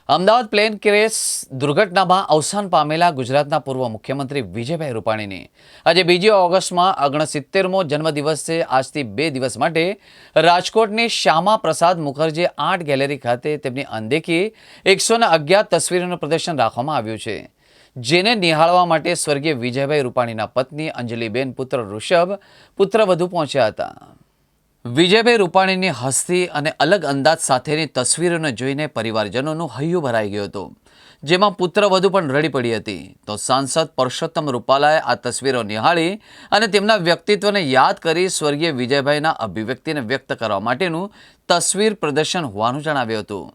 Ahmedabad plane crash દુર્ઘટનામાં અવસાન પામેલા ગુજરાતના પૂર્વ મુખ્યમંત્રી વિજયભાઈ રૂપાણીની આજે 2 ઓગસ્ટમાં 69મો જન્મદિવસ છે। આજથી 2 દિવસ માટે રાજકોટની શ્યામા પ્રસાદ મુખર્જી આર્ટ ગેલેરી ખાતે તેમની અનદેખી 111 તસવીરોનું પ્રદર્શન રાખવામાં આવ્યું છે, જેને નિહાળવા માટે સ્વર્ગીય વિજયભાઈ રૂપાણીના પત્ની અંજલિબેન, પુત્ર ઋષભ, પુત્રવધુ પહોંચ્યા હતા। વિજયભાઈ રૂપાણીની હસ્તી અને અલગ અંદાજ સાથેની તસવીરોને જોઈને પરિવારજનોનું હૈયું ભરાઈ ગયું હતું, જેમાં પુત્રવધુ પણ રડી પડી હતી। તો સાંસદ પરસોત્તમ રૂપાલાએ આ તસવીરો નિહાળી અને તેમના વ્યક્તિત્વને યાદ કરી સ્વર્ગીય વિજયભાઈના અભિવ્યક્તિને વ્યક્ત કરવા માટેનું તસવીર પ્રદર્શન હોવાનું જણાવ્યું હતું।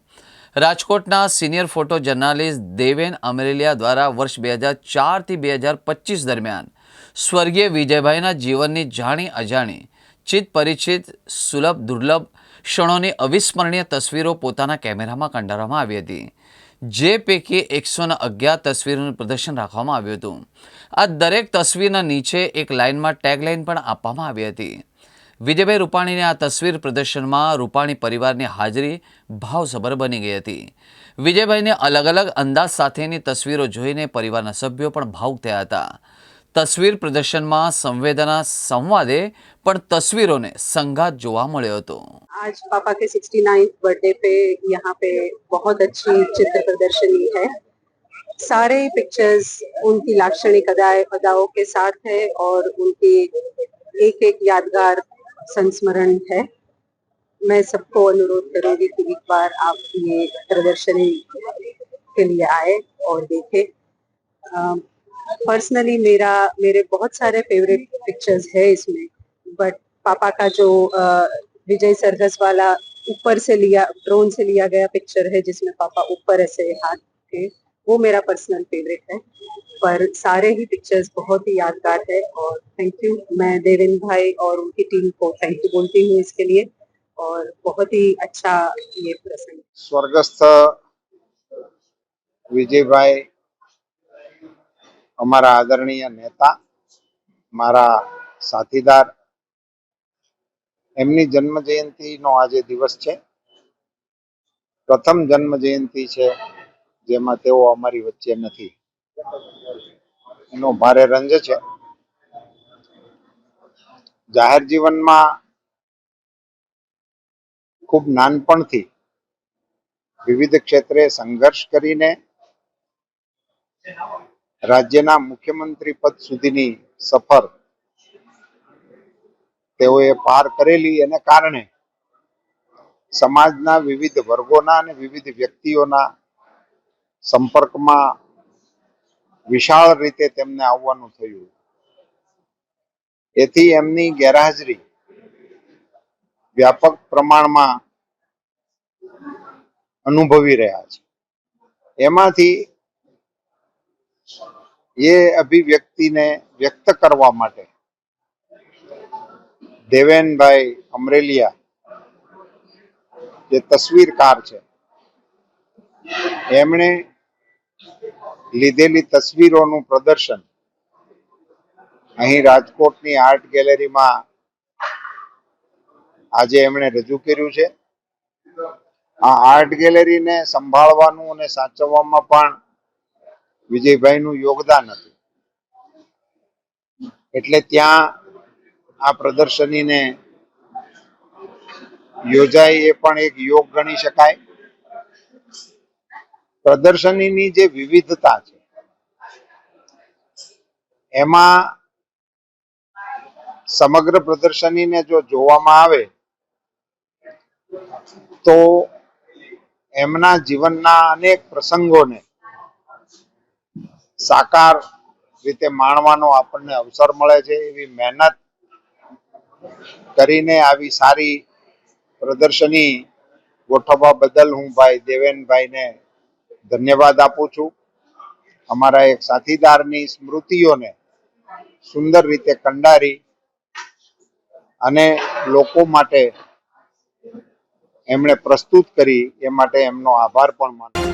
રાજકોટના senior photo journalist Deven Amreliya દ્વારા વર્ષ 2004 થી 2025 દરમિયાન સ્વર્ગીય વિજયભાઈના જીવનની જાણી અજાણી, ચિત પરિચિત, સુલભ દુર્લભ ક્ષણોની અવિસ્મરણીય તસવીરો પોતાના કેમેરામાં કંડારવામાં આવી હતી, જે પૈકી 111 તસવીરોનું પ્રદર્શન રાખવામાં આવ્યું હતું। આ દરેક તસવીરના નીચે એક લાઇનમાં ટેગલાઇન પણ આપવામાં આવી હતી। વિજયભાઈ રૂપાણીની આ તસવીર પ્રદર્શનમાં રૂપાણી પરિવારની હાજરી ભાવસભર બની ગઈ હતી। વિજયભાઈને અલગ અલગ અંદાજ સાથેની તસવીરો જોઈને પરિવારના સભ્યો પણ ભાવુક થયા હતા। तस्वीर प्रदर्शन में संवेदना संवादे पर तस्वीरों ने संघात जोवा मळ्यो हतो। आज पापा के 69th बर्थडे पे यहाँ पे बहुत अच्छी चित्र प्रदर्शनी है। सारे पिक्चर्स उनकी लाक्षणिक अदाओं के साथ है और उनकी एक एक यादगार संस्मरण है। मैं सबको अनुरोध करूंगी कि एक बार आप ये प्रदर्शनी के लिए आए और देखें। पर्सनली मेरे बहुत सारे फेवरेट पिक्चर्स है इसमें, बट पापा का जो विजय सरघस वाला ऊपर से लिया, ड्रोन से लिया गया पिक्चर है जिसमें पापा ऊपर ऐसे हाथ थे, वो मेरा पर्सनल फेवरेट है। पर सारे ही पिक्चर्स बहुत ही यादगार है और थैंक यू। मैं देवेन भाई और उनकी टीम को थैंक यू बोलती हूँ इसके लिए, और बहुत ही अच्छा ये प्रसंग। स्वर्गस्थ विजय भाई अमरा आदरणीय नेता, मारा साथीदार, एमनी जन्म जयंती नो आज दिवस छे। प्रथम जन्म जयंती छे जेमां तेओ अमारी वच्चे नथी, एनो भारे रंज छे। जाहेर जीवन में खूब नानपणथी विविध क्षेत्रे संघर्ष करीने राज्यना मुख्यमंत्री पद सुधीनी सफर तेओए पार करेली, एने कारणे समाजना विविध वर्गोना अने विविध व्यक्तिओना संपर्कमां विशाळ रीते तेमने आववानुं थयुं। एथी एमनी गैरहाजरी व्यापक प्रमाणमां अनुभवी रह्या छे। एमांथी ये अभिव्यक्ति ने व्यक्त करवा माटे देवेन भाई अमरेलिया जे तस्वीरकार छे, एमणे लीधेली तस्वीरोनुं प्रदर्शन अहीं राजकोटनी आर्ट गैलरी में आज एमणे रजू कर्युं छे। आ आर्ट गैलरी ने संभाळवानुं अने साचववामां पण विजयभाईनुं योगदान हतुं, एटले त्यां आ प्रदर्शनी ने योजाई ए पण एक योग गणी शकाय। प्रदर्शनीनी जे विविधता छे एमां समग्र प्रदर्शनी ने जो जोवामां आवे तो एमना जीवनना अनेक प्रसंगोने साकार रीते माणવાનો આપણને અવસર મળે છે। એવી મહેનત કરીને આવી સારી પ્રદર્શની ગોઠવવા બદલ હું ભાઈ દેવેનભાઈને ધન્યવાદ આપું છું। અમારા એક સાથીદારની સ્મૃતિઓને સુંદર રીતે કંડારી અને લોકો માટે એમણે પ્રસ્તુત કરી, એ માટે એમનો આભાર પણ માનું છું।